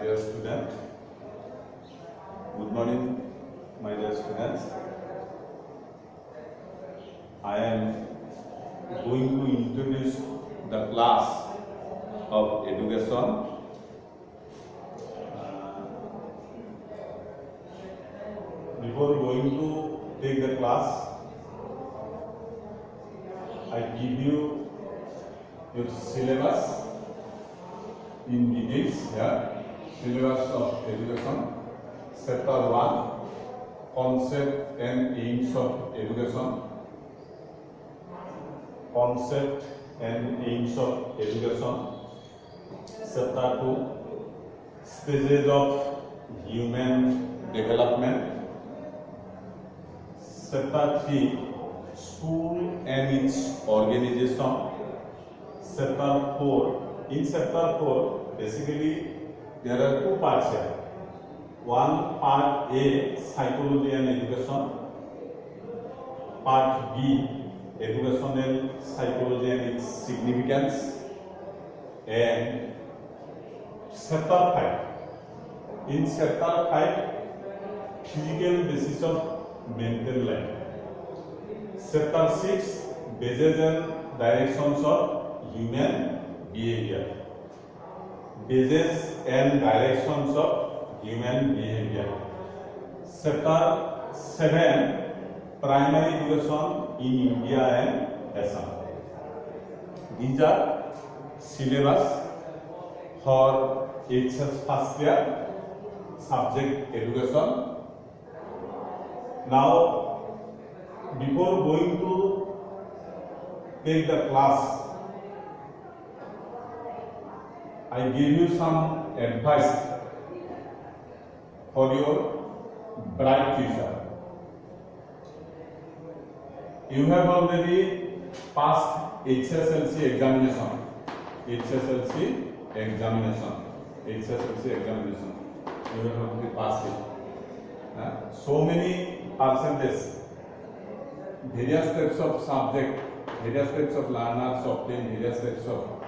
dear student. Good morning, my dear students. I am going to introduce the class of education. Before going to take the class, I give you your syllabus in details here. Syllabus of education. Chapter 1, Concept and Aims of Education. Concept and Aims of Education. Chapter 2, Stages of Human Development. Chapter 3, School and its Organization. Chapter 4. In Chapter 4, basically there are two parts here. One part A, Psychology and Education. Part B, Educational Psychology and its Significance. And Chapter 5. In Chapter 5, Physical Basis of Mental Life. Chapter 6, Bases and Directions of Human Behavior. Bases and Directions of Human Behavior. Chapter 7, Primary Education in India and Assam. These are syllabus for HS first year subject education. Now, before going to take the class, I give you some advice for your bright future. You have already passed HSLC examination. HSLC examination. You have already passed it. So many percentage. Various types of subject, various types of learners obtain various types of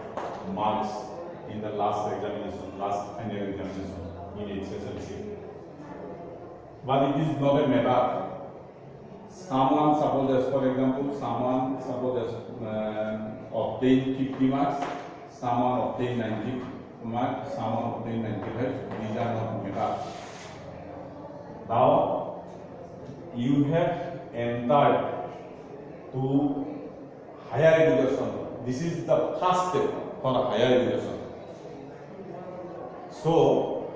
marks in the last examination, last final examination in HSLC. But it is not a matter. Someone, suppose as for example, someone suppose obtain 50 marks, someone obtain 90 marks, someone obtain 95. These are not matter. Now you have entered to higher education. This is the first step for higher education. So,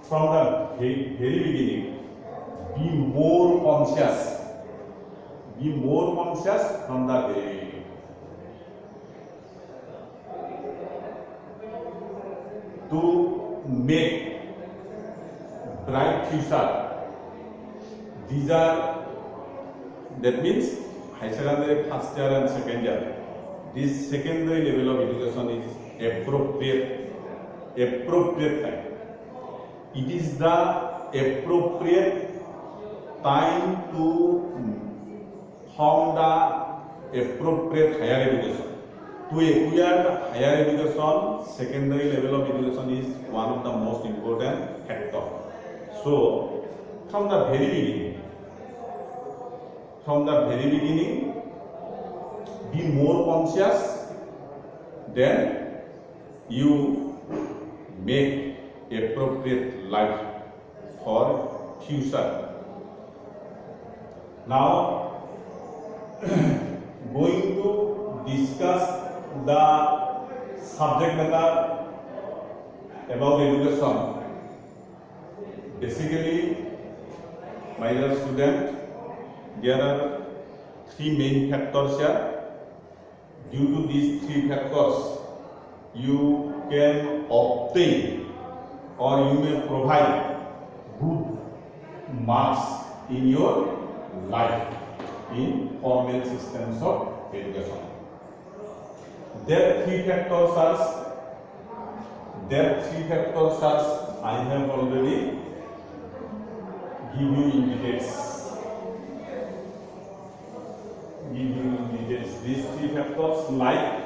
from the very beginning, be more conscious. Be more conscious from the very beginning. To make bright future. These are, that means high secondary first year and second year. This secondary level of education is appropriate time. It is the appropriate time to form the appropriate higher education. To acquire the higher education, secondary level of education is one of the most important factors. So, from the very beginning, be more conscious, then you make appropriate life for future. Now, going to discuss the subject matter about education. Basically, my dear student, there are three main factors here. Due to these three factors, you can obtain or you may provide good marks in your life in formal systems of education. There three factors are, I have already given you in details. These three factors like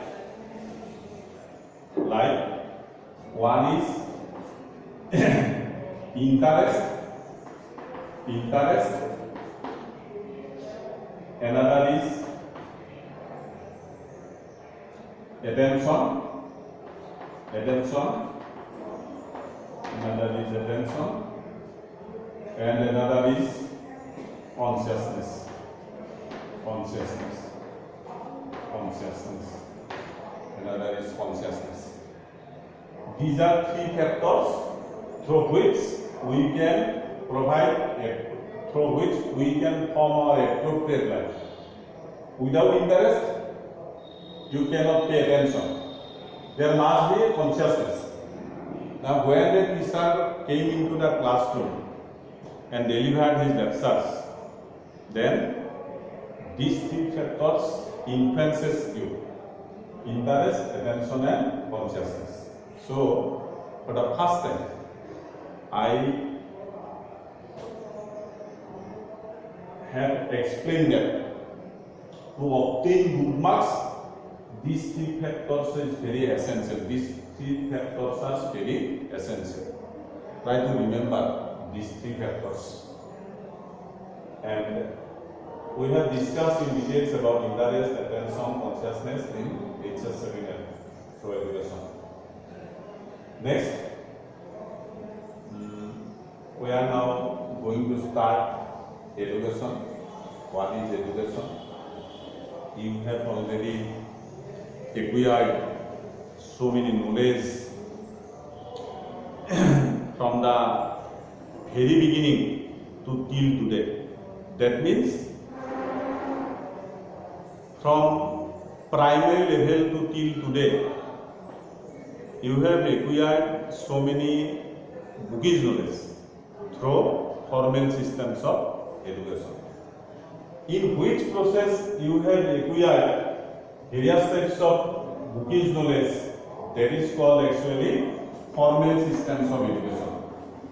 one is interest, another is attention, another is attention, and another is consciousness. Another is consciousness. These are three factors through which we can form our appropriate life. Without interest, you cannot pay attention. There must be a consciousness. Now, when the teacher came into the classroom and delivered his lectures, then these three factors influences you: interest, attention, and consciousness. So, for the first time, I have explained that to obtain good marks, these three factors is very essential. These three factors are very essential. Try to remember these three factors. And we have discussed in details about interest, attention, consciousness in lecture seminar through education. Next, we are now going to start education. What is education? You have already acquired so many knowledge from the very beginning to till today. That means from primary level to till today, you have acquired so many bookish knowledge through formal systems of education. In which process you have acquired various types of bookish knowledge, that is called actually formal systems of education.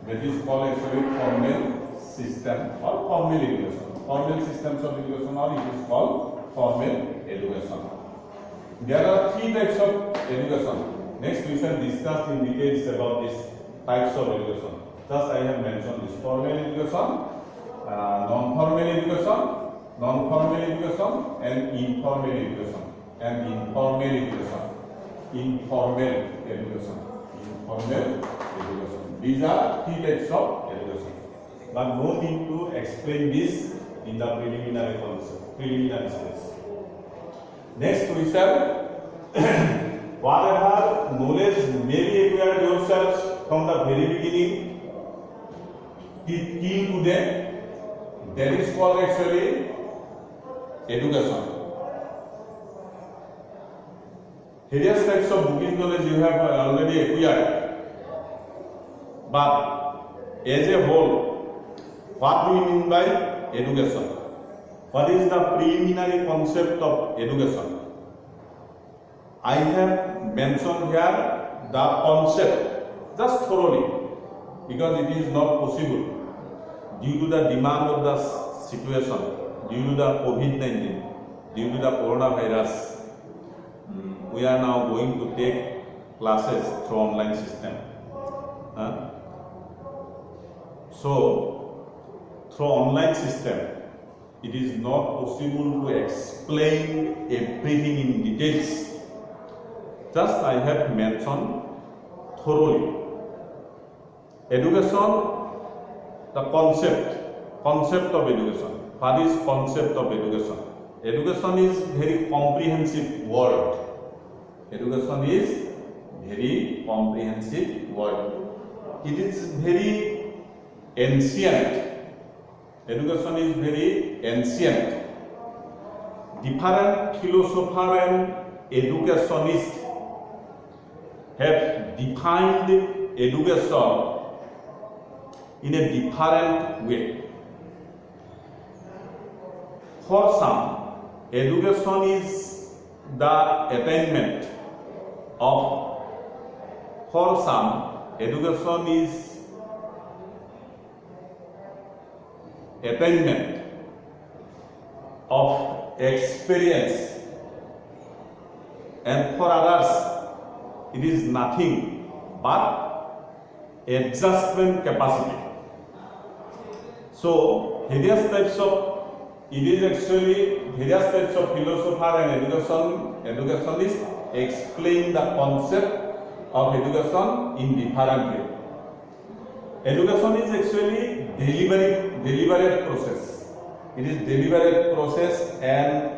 That is called actually formal system or formal education. Formal systems of education, or it is called formal education. There are three types of education. Next we shall discuss in details about these types of education. Just I have mentioned this: formal education, non-formal education, and informal education. These are three types of education. But no need to explain this in the preliminary stage. Next we shall whatever knowledge may be acquired yourselves from the very beginning till today, that is called actually education. Various types of bookish knowledge you have already acquired, but as a whole, what do we mean by education? What is the preliminary concept of education? I have mentioned here the concept just thoroughly, because it is not possible due to the demand of the situation, due to the COVID-19, due to the coronavirus. We are now going to take classes through online system. So, through online system, it is not possible to explain everything in details. Just I have mentioned thoroughly. Education, the concept of education. What is concept of education? Education is very comprehensive word. Education is very comprehensive word. It is very ancient. Education is very ancient. Different philosophers and educationists have defined education in a different way. For some, education is the attainment of, for some, education is attainment of experience, and for others, it is nothing but adjustment capacity. So various types of, it is actually various types of philosopher and educationists explain the concept of education in different ways. Education is actually deliberate process. It is deliberate process and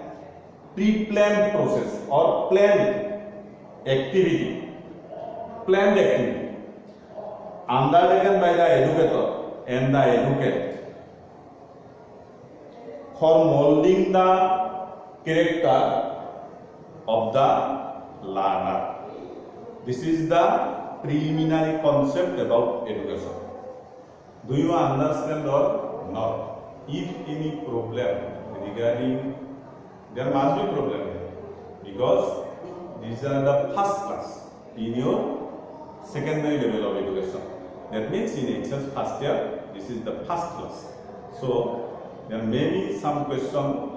pre-planned process or planned activity undertaken by the educator and the educate for molding the character of the learner. This is the preliminary concept about education. Do you understand or not? If any problem regarding, there must be problem here, because these are the first class in your secondary level of education. That means in HS first year, this is the first class. So there may be some question,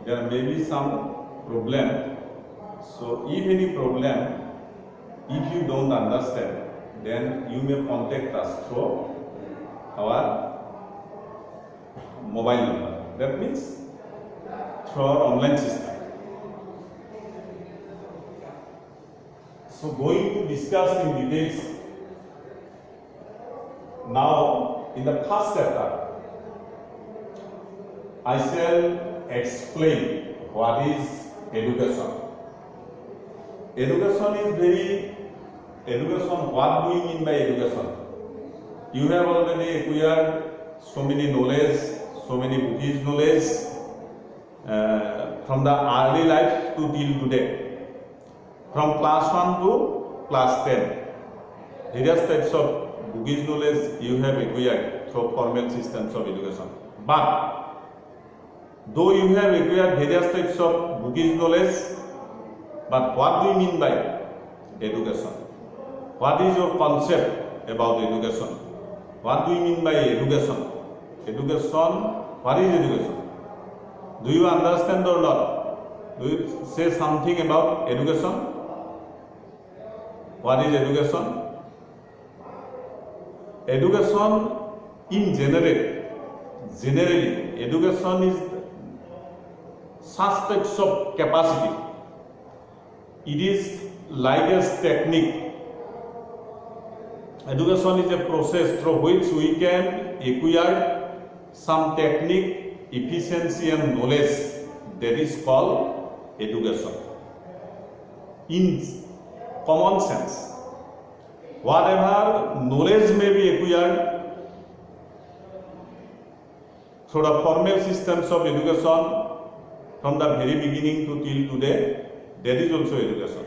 there may be some problem. So if any problem, if you don't understand, then you may contact us through our mobile number. That means through our online system. So going to discuss in details. Now in the first chapter, I shall explain what is education. What do you mean by education? You have already acquired so many knowledge, so many bookish knowledge from the early life to till today. From class 1 to class 10. Various types of bookish knowledge you have acquired through formal systems of education. But though you have acquired various types of bookish knowledge, but what do you mean by education? What is your concept about education? What do you mean by education? Education, what is education? Do you understand or not? Do you say something about education? What is education? Education in generally, education is such types of capacity. It is like a technique. Education is a process through which we can acquire some technique, efficiency and knowledge. That is called education. In common sense, whatever knowledge may be acquired through the formal systems of education from the very beginning to till today, that is also education.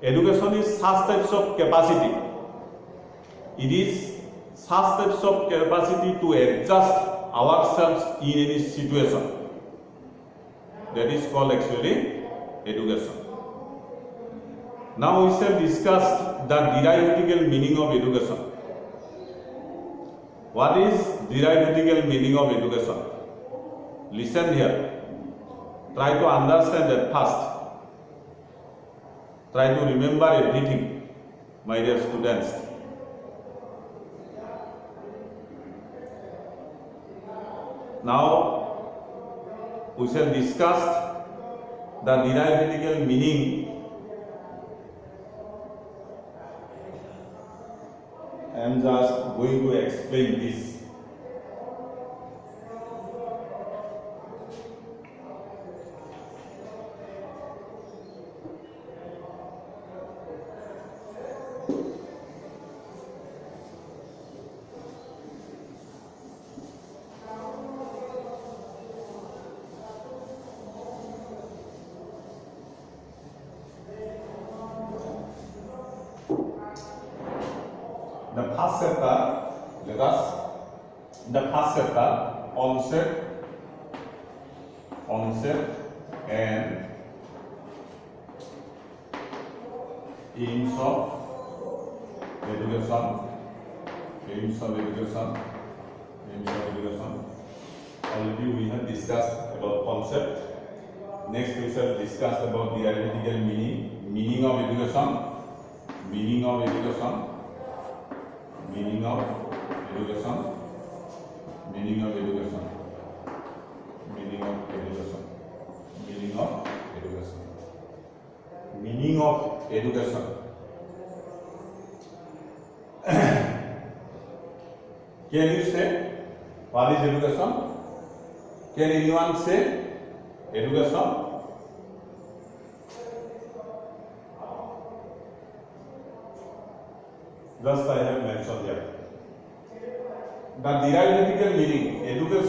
Education is such types of capacity. It is such types of capacity to adjust ourselves in any situation. That is called actually education. Now we shall discuss the derivative meaning of education. What is derivative meaning of education? Listen here. Try to understand at first. Try to remember everything, my dear students. Now we shall discuss the derivative meaning. I am just going to explain this. The first chapter, let us, the first chapter, onset and aims of education. Already we have discussed about concept. Next we shall discuss about the theoretical meaning of education. Meaning of education, meaning of education, meaning of education, meaning of education, meaning of education. Can you say what is education? Can anyone say education? Just I have mentioned here. The theoretical meaning, education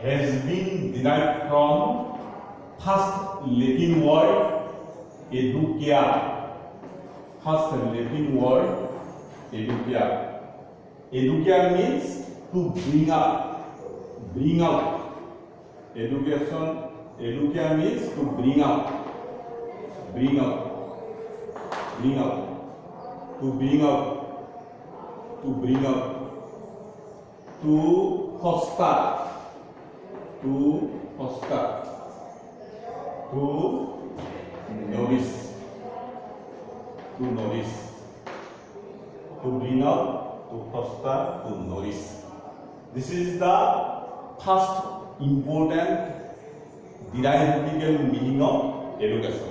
has been derived from first Latin word educia. First Latin word educia. Educia means to bring up, bring up. Educia means to bring up, bring up, bring up, to bring up, to bring up, to foster, to foster, to nourish, to nourish, to bring up, to foster, to nourish. This is the first important theoretical meaning of education.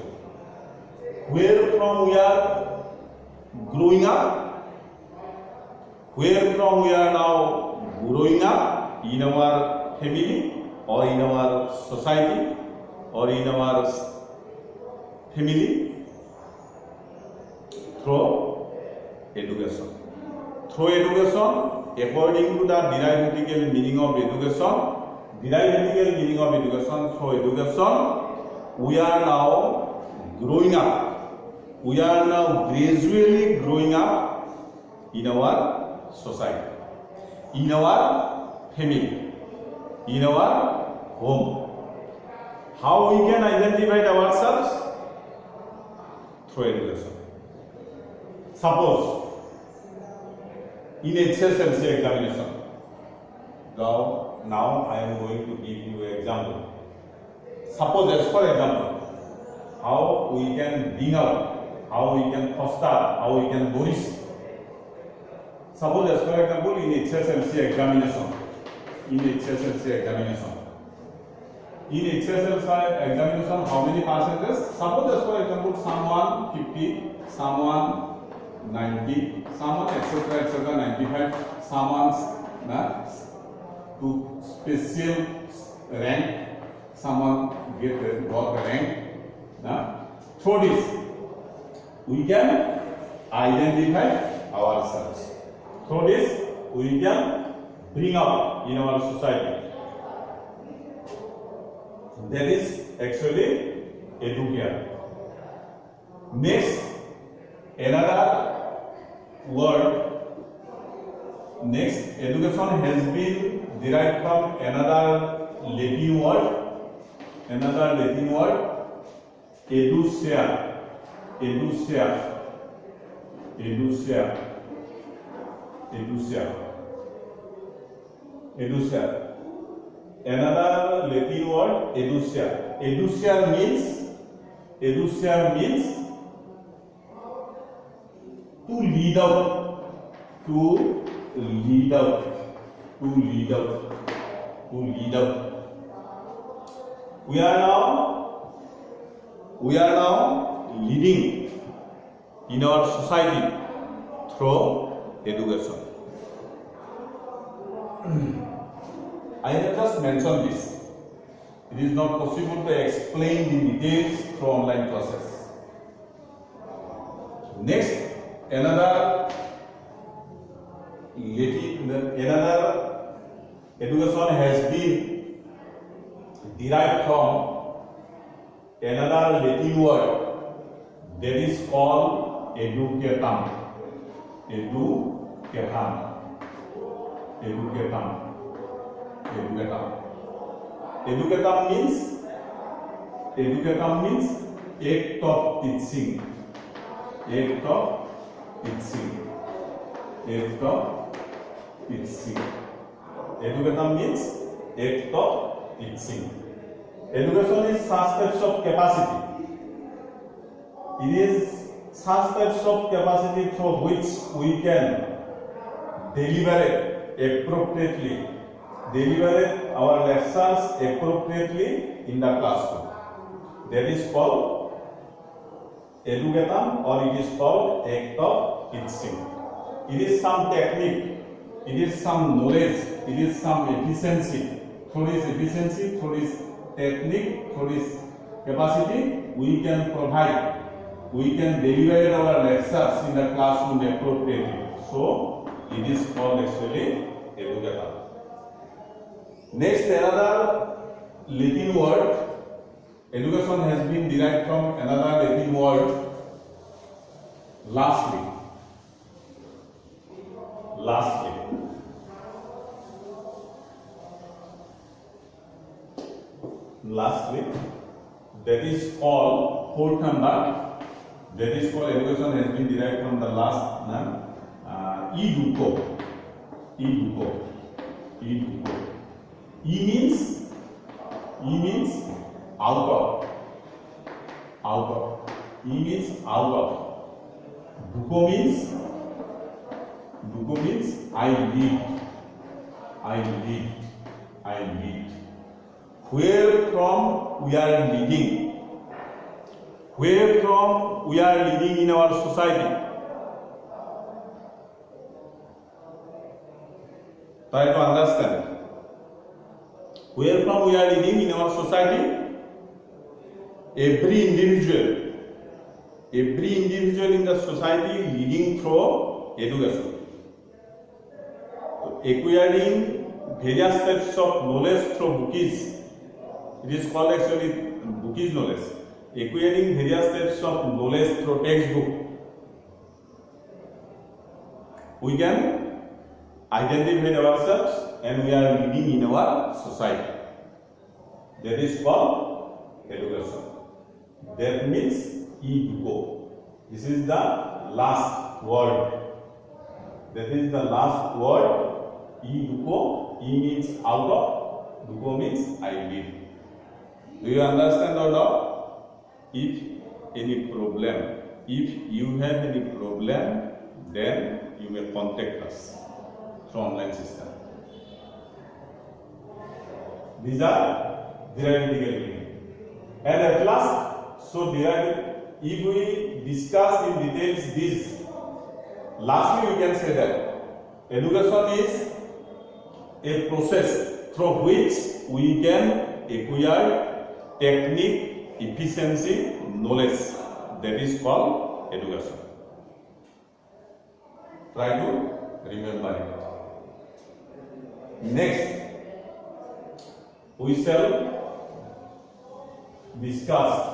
Where from we are growing up, where from we are now growing up in our family or in our society or in our family, through education. Through education, according to the theoretical meaning of education, through education, we are now growing up. We are now gradually growing up in our society, in our family, in our home. How we can identify ourselves? Through education. Suppose in HSLC examination, now I am going to give you an example. Suppose, as for example, how we can bring up, how we can foster, how we can nourish. Suppose, as for example, in HSLC examination, how many percentages? Suppose, as for example, someone 50, someone 90, someone etc. 95, someone's to special rank, someone got the rank. Through this, we can identify ourselves. Through this, we can bring up in our society. That is actually education. Next, another word. Next, education has been derived from another Latin word, educia. Another Latin word, educia. Educia means to lead out, to lead out. We are now leading in our society through education. I have just mentioned this. It is not possible to explain the details through online classes. Next, another education has been derived from another Latin word that is called educatum. Educatum means act of teaching. Educatum means act of teaching. Education is such types of capacity. It is such types of capacity through which we can deliberate appropriately, deliberate our lectures appropriately in the classroom. That is called education, or it is called act of teaching. It is some technique, it is some knowledge, it is some efficiency. Through this efficiency, through this technique, through this capacity, we can provide, we can deliver our lectures in the classroom appropriately. So it is called actually education. Next, another Latin word. Education has been derived from another Latin word, lastly. Lastly. Lastly, that is called fourth number. That is called education has been derived from the last name. Educo. Educo. Educo. E means out of. Out of. E means out of. Duco means I lived. I lived. I lived. Where from we are living. Where from we are living in our society. Try to understand. Where from we are living in our society. Every individual in the society living through education. Acquiring various types of knowledge through books. It is called actually bookish knowledge. Acquiring various types of knowledge through textbook. We can identify ourselves and we are living in our society. That is called education. That means educo. This is the last word. That is the last word. Educo. E means out of. Duco means I live. Do you understand or not? If any problem, if you have any problem, then you may contact us through online system. These are theoretical meaning. And at last, so if we discuss in details this, lastly we can say that education is a process through which we can acquire technique, efficiency, knowledge. That is called education. Try to remember it. Next, we shall discuss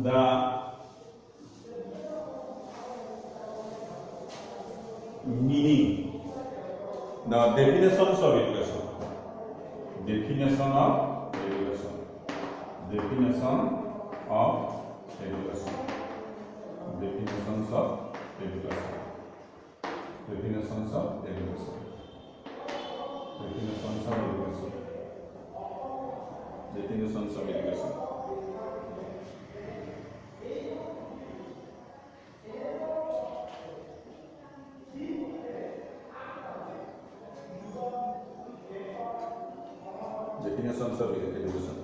the meaning, the definitions of education. Definition of education. Definition of education. Definitions of education. Definitions of education. Definitions of education. Definitions of education. Definitions of education.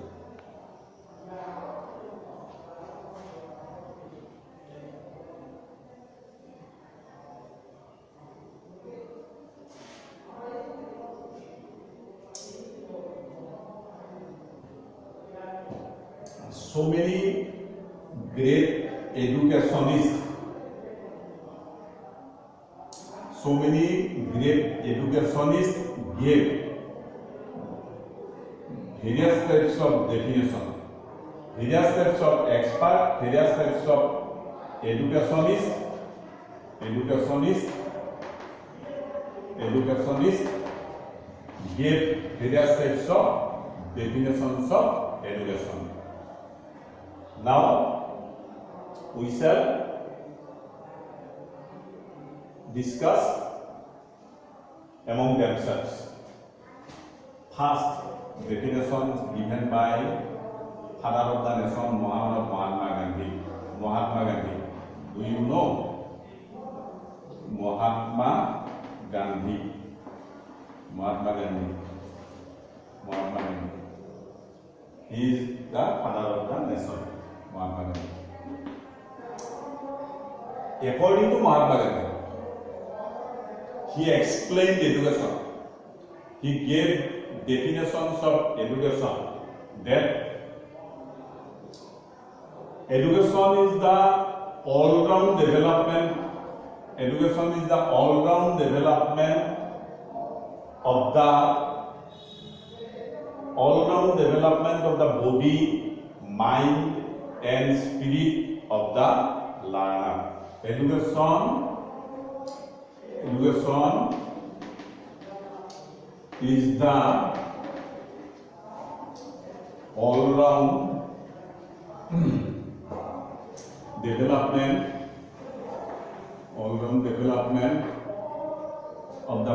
So many great educationists, gave various types of definition, various types of expert, various types of educationists gave various types of definitions of education. Now we shall discuss among themselves. First definition given by Father of the Nation, Mahatma Gandhi. Mahatma Gandhi. Do you know Mahatma Gandhi? Mahatma Gandhi. Mahatma Gandhi. He is the father of the nation. Mahatma Gandhi. According to Mahatma Gandhi, he explained education. He gave definitions of education. That education is the all-round development. Education is the all-round development of the body, mind, and spirit of the learner. Education is the all-round development of the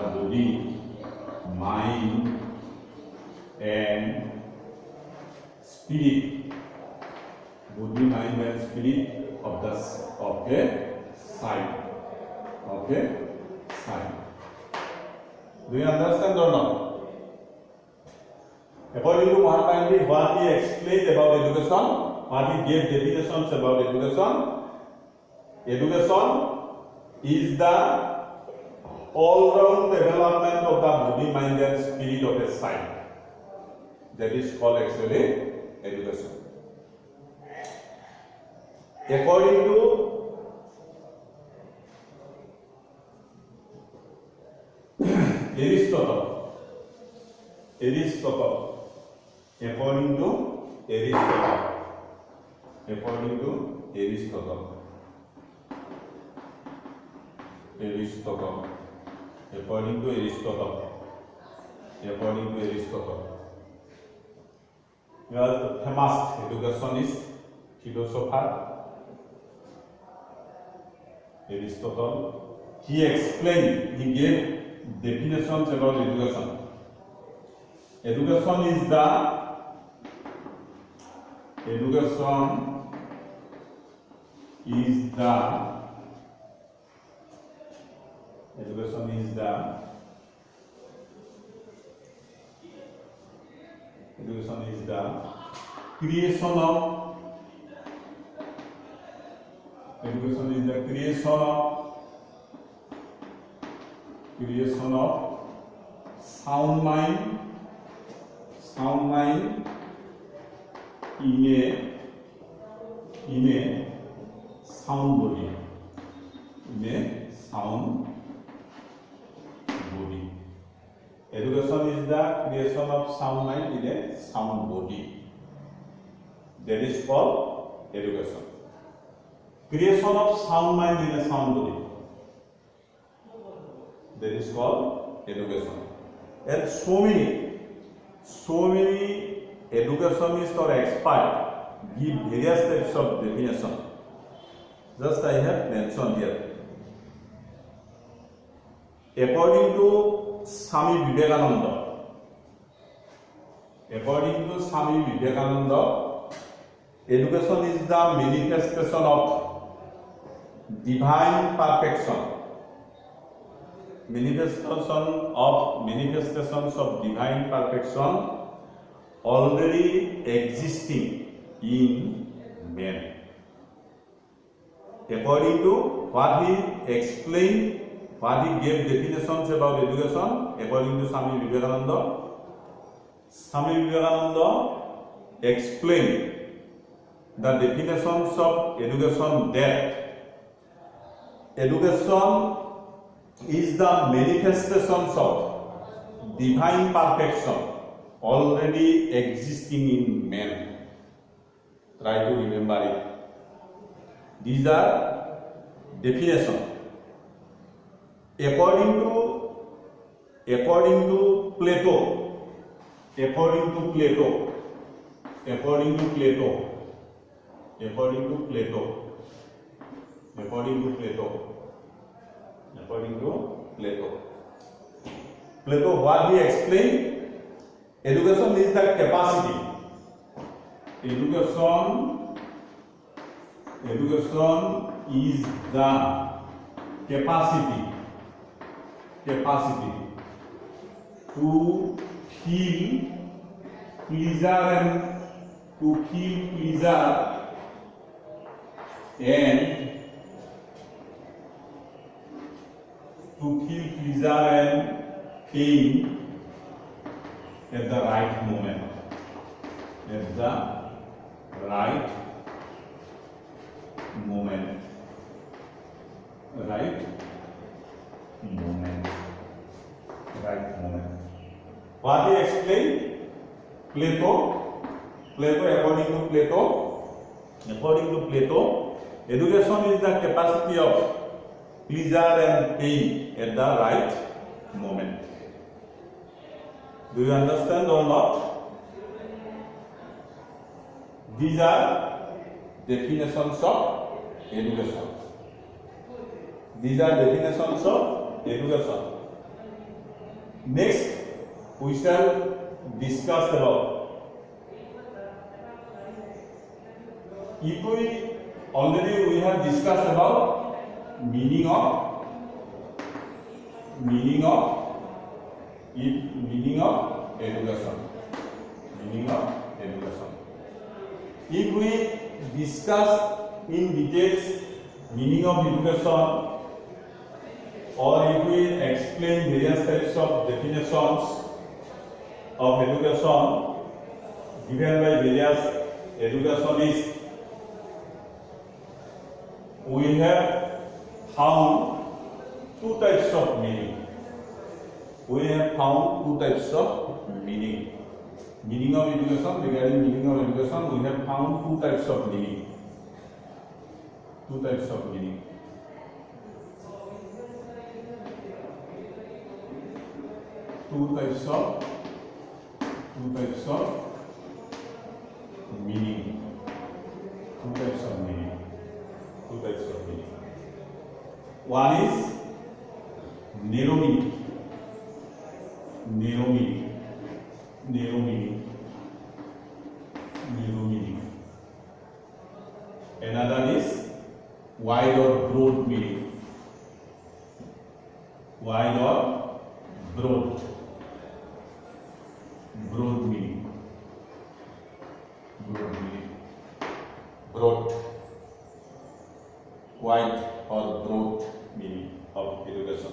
body, mind, and spirit. Body, mind, and spirit of the side. Do you understand or not? According to Mahatma Gandhi, what he explained about education, what he gave definitions about education is the all-round development of the body, mind, and spirit of a child. That is called actually education. According to Aristotle, he was the famous educationist, philosopher, Aristotle. He explained, he gave definitions about education. Education is the creation of sound mind in a sound body. Education is the creation of sound mind in a sound body. That is called education. Creation of sound mind in a sound body. That is called education. And so many educationists or experts give various types of definition. Just I have mentioned here. According to Swami Vivekananda, education is the manifestation of divine perfection. Manifestations of divine perfection already existing in man. According to what he explained, what he gave definitions about education, according to Swami Vivekananda explained the definitions of education that education is the manifestations of divine perfection already existing in man. Try to remember it. These are definitions. According to Plato, According to Plato. According to Plato. Plato, what he explained? Education is the capacity. Education is the capacity to feel pleasure and pain at the right moment. What he explained? Plato, according to Plato, education is the capacity of pleasure and pain at the right moment. Do you understand or not? These are definitions of education. Next, we shall discuss about. Already we have discussed about meaning of education. If we discuss in details meaning of education, or if we explain various types of definitions of education given by various educationists, we have found two types of meaning. Meaning of education, regarding meaning of education, we have found two types of meaning. Two types of meaning. One is narrow meaning. Another is wide or broad meaning. Broad meaning. Wide or broad meaning of education.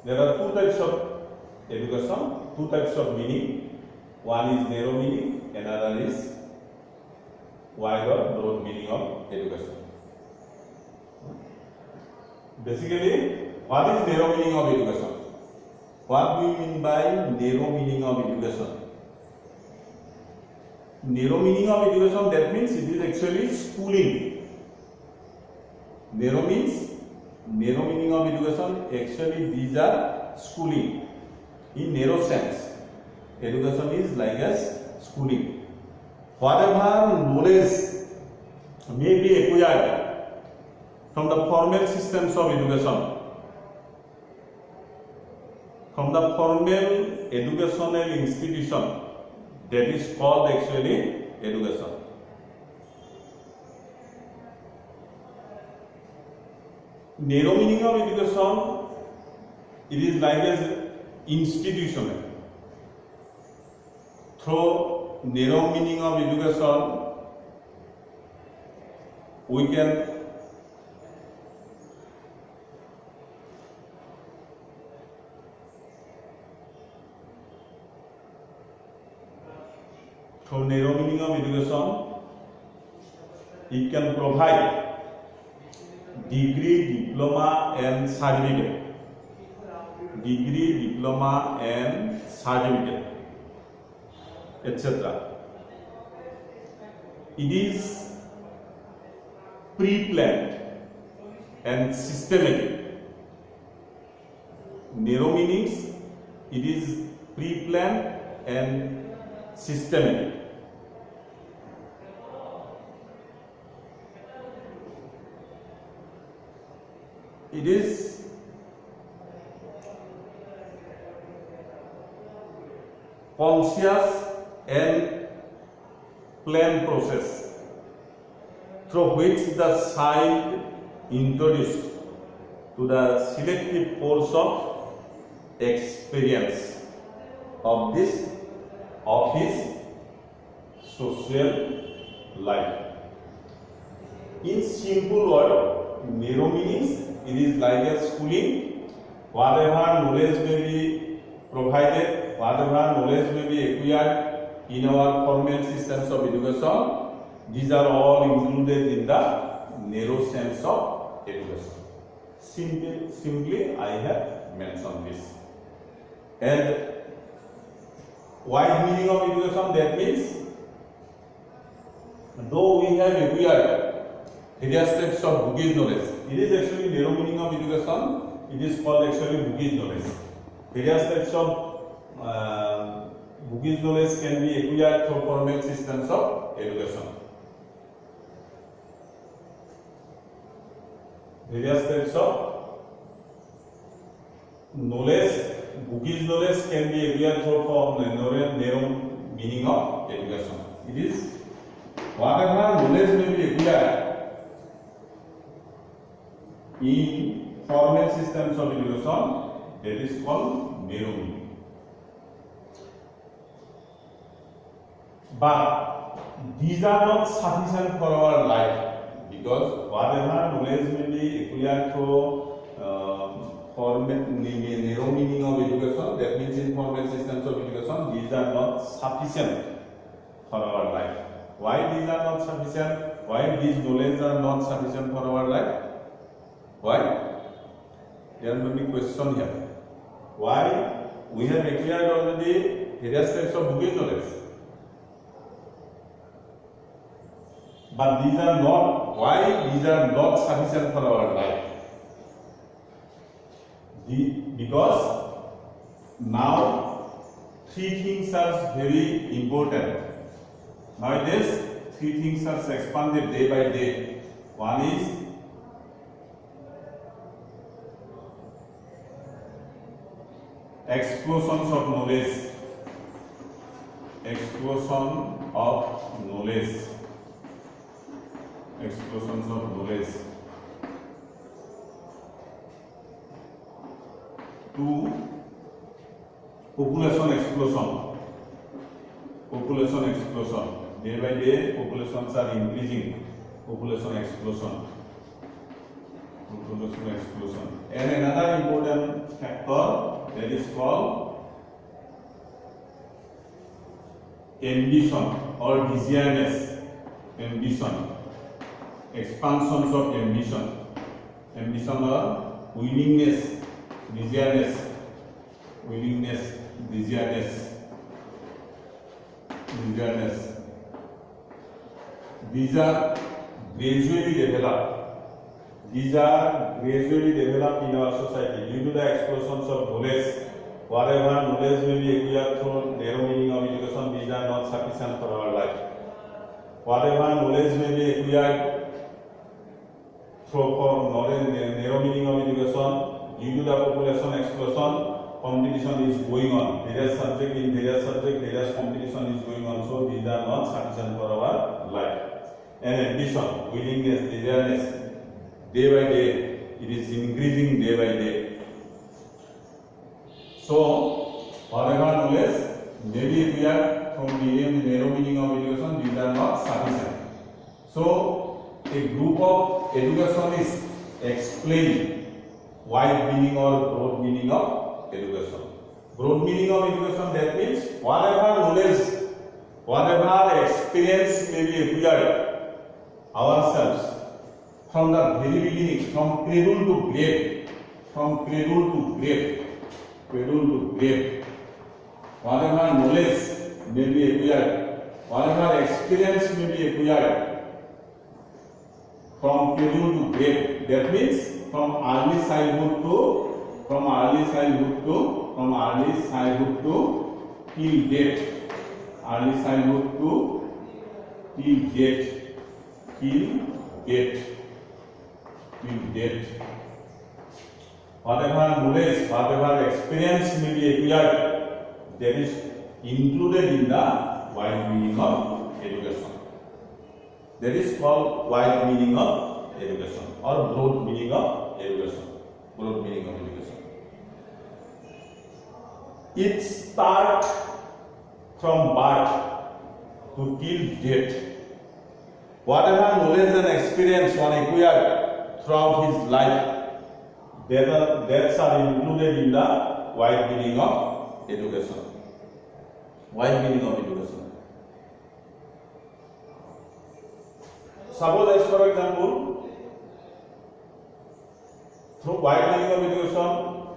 There are two types of education, two types of meaning. One is narrow meaning, another is wide or broad meaning of education. Basically, what is narrow meaning of education? What do you mean by narrow meaning of education? Narrow meaning of education, that means it is actually schooling. Narrow meaning of education, actually these are schooling. In narrow sense, education is like as schooling. Whatever knowledge may be acquired from the formal systems of education, from the formal educational institution, that is called actually education. Narrow meaning of education, it is like as institutional. Through narrow meaning of education, we can it can provide degree, diploma and certificate. Etc. It is pre-planned and systematic. Narrow meanings, it is pre-planned and systematic. it is conscious and planned process through which the child introduced to the selective force of experience of his social life. In simple word, narrow meanings, it is like a schooling. Whatever knowledge may be provided, whatever knowledge may be acquired in our formal systems of education, these are all included in the narrow sense of education. Simply I have mentioned this. And wide meaning of education, that means though we have acquired various types of bookish knowledge, it is actually narrow meaning of education. It is called actually bookish knowledge. Various types of bookish knowledge can be acquired through formal systems of education. Various types of knowledge, bookish knowledge can be acquired through narrow meaning of education. It is whatever knowledge may be acquired in formal systems of education, that is called narrow meaning. But these are not sufficient for our life, because whatever knowledge may be acquired through narrow meaning of education, that means in formal systems of education, these are not sufficient for our life. Why these are not sufficient? Why these knowledge are not sufficient for our life? Why? There may be question here. Why we have acquired already various types of bookish knowledge, but these are not. Why these are not sufficient for our life? Because now three things are very important. Nowadays, three things are expanded day by day. One is explosions of knowledge. Explosion of knowledge. Explosions of knowledge. Two, population explosion. Population explosion. Day by day, populations are increasing. Population explosion. Population explosion. And another important factor, that is called ambition or desireless. Ambition. Expansions of ambition. Ambition or willingness. Desireless. Willingness. Desireless. Desireless. These are gradually developed. These are gradually developed in our society due to the explosions of knowledge. Whatever knowledge may be acquired through narrow meaning of education, these are not sufficient for our life. Whatever knowledge may be acquired through narrow meaning of education, due to the population explosion, competition is going on. Various subject, various competition is going on. So these are not sufficient for our life. And ambition, willingness, desireless, day by day, it is increasing day by day. So whatever knowledge may be acquired from narrow meaning of education, these are not sufficient. So a group of educationists explain wide meaning or broad meaning of education. Broad meaning of education, that means whatever knowledge, whatever experience may be acquired ourselves from the very beginning, from cradle to grave, whatever knowledge may be acquired, whatever experience may be acquired from cradle to grave, that means from early childhood to till death, early childhood to till death. whatever knowledge, whatever experience may be acquired, that is included in the wide meaning of education. That is called wide meaning of education or broad meaning of education. Broad meaning of education. It starts from birth to till death. Whatever knowledge and experience one acquired throughout his life, that's are included in the wide meaning of education. Wide meaning of education. Suppose, as for example, through wide meaning of education,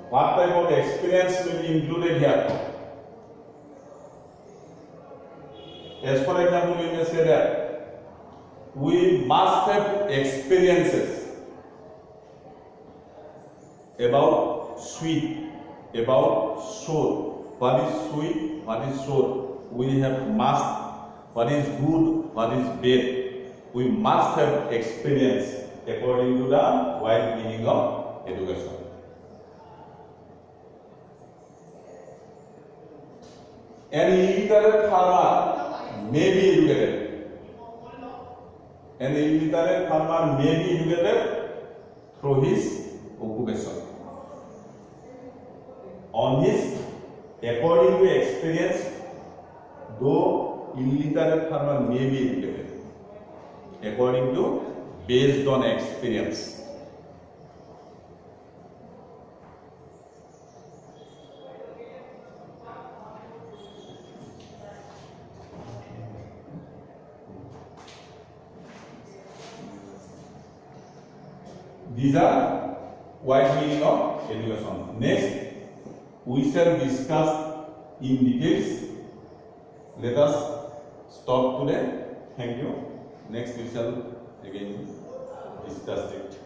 what type of experience will be included here? As for example, we may say that we must have experiences about sweet, about sour. What is sweet? What is sour? We have must. What is good? What is bad? We must have experience according to the wide meaning of education. An illiterate farmer may be educated. An illiterate farmer may be educated through his occupation. On his, according to experience, though illiterate farmer may be educated, according to, based on experience. These are wide meaning of education. Next, we shall discuss in details. Let us stop today. Thank you. Next we shall again discuss it.